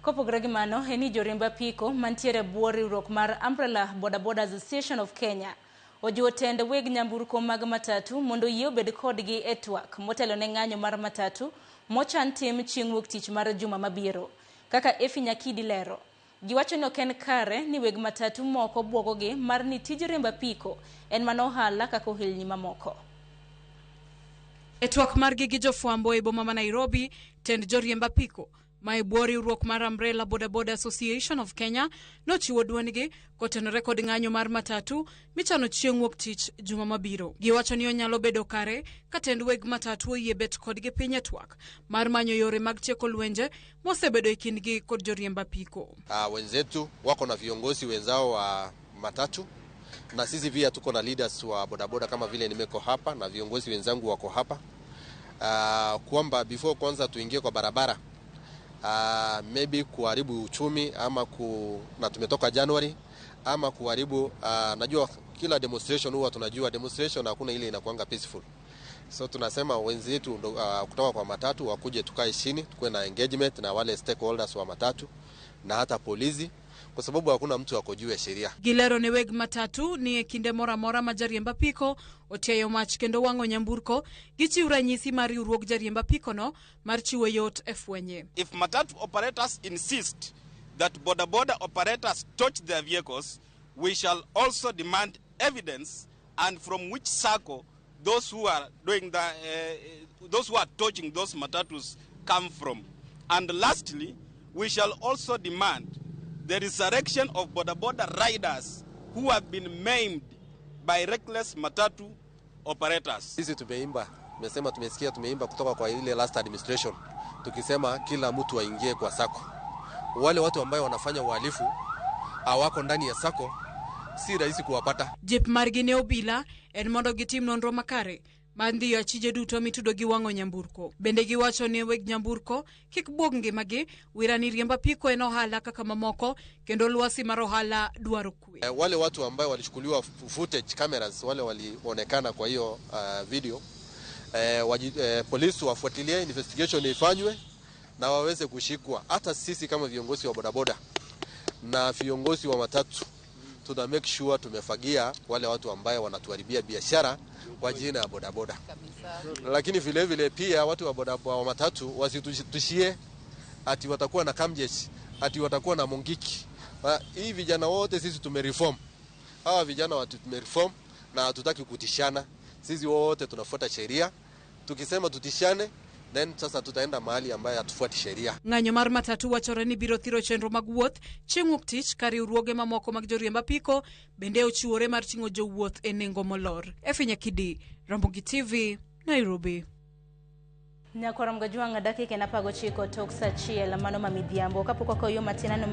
Kopogore gi mano, eni joriemb apiko mantiere bwo riwruok mar Umbrella Boda Boda Association of Kenya ojiwo tend weg nyamburko mag matatu mondo yie obed kodgi e twak motelo ne ng'anyo mar matatu mochan tim chieng' wuok tich mar juma mabiro. Kaka Efi Nyakidi lero, giwacho ni ok en kare ni weg matatu moko bwogogi mar ni tij riemb apiko en mana ohala kaka ohelni mamoko. E twak margi gi jofwambo e boma ma Nairobi, tend joriemb apiko ma e bwo riwruok mar Umbrella Boda Boda Association of Kenya nochiwo dwondgi kotenore kod ng'anyo mar matatu michano chieng' wuok tich juma mabiro. Giwacho ni onyalo bedo kare ka tend weg matatu oyie bet kodgi piny e twak mar manyo yore mag tieko lwenje mosebedo e kindgi kod joriemb apiko. Wenzetu wako na viongozi wenzao wa matatu na sisi pia tuko na leaders wa bodaboda kama vile nimeko hapa na viongozi wenzangu wako hapa. Kwamba before kwanza tuingie kwa barabara, maybe kuharibu uchumi ama na tumetoka January ama kuharibu, najua kila demonstration huwa tunajua demonstration hakuna ile inakuanga peaceful. So tunasema wenzetu kutoka kwa matatu wakuje tukae chini, tukue na engagement na wale stakeholders wa matatu na hata polisi, kwa sababu hakuna mtu akojua sheria. Gilero ne weg matatu ni kinde mora mora ma jariemb apiko otiayo mach kendo wang'o nyamburko gichiwo ranyisi mar riwruok jariemb apiko no mar chiwo yot e fwenye. If matatu operators insist that boda boda operators touch their vehicles, we shall also demand evidence and from which circle those who are doing those who are touching those matatus come from. And lastly, we shall also demand the resurrection of boda boda riders who have been maimed by reckless matatu operators. Sisi tumeimba kutoka kwa ile last administration tukisema kila mtu aingie kwa sako. Wale watu ambao wanafanya uhalifu hawako ndani ya sako, si rahisi kuwapata. Jip margine obila en mondo gitim nonro makare mandi achije duto mitudo gi wang'o nyamburko. Bende giwacho ni weg nyamburko kik bwog ngimagi, wirani riemb apiko en ohala kaka mamoko kendo lwasi mar ohala dwaro kwe. Wale watu ambao walichukuliwa footage cameras, wale walionekana kwa hiyo video, polisi wafuatilie, investigation ifanywe na waweze kushikwa. Hata sisi kama viongozi wa bodaboda na viongozi wa matatu tuna make sure tumefagia wale watu ambao wanatuharibia biashara kwa jina ya bodaboda. Lakini vile vile pia watu wa bodaboda wa matatu wasitushie ati watakuwa na kamjeshi, ati watakuwa na mongiki. Hii vijana wote sisi tumereform. Hawa vijana watu tumereform na hatutaki kutishana. Sisi wote tunafuata sheria. Tukisema tutishane, then sasa tutaenda mahali ambayo hatufuati sheria. Ng'anyo mar matatu wachore ni biro thiro chenro mag wuoth chieng' wuok tich ka riwruoge mamoko mag joriemb apiko bende ochiwore mar ting'o jowuoth e nengo molor. Efi Nyakidi, Ramogi TV, Nairobi. Nyakora mga juang dakika na pago chiko tok sa chiel mano mamidhiambo kapok oyo matinano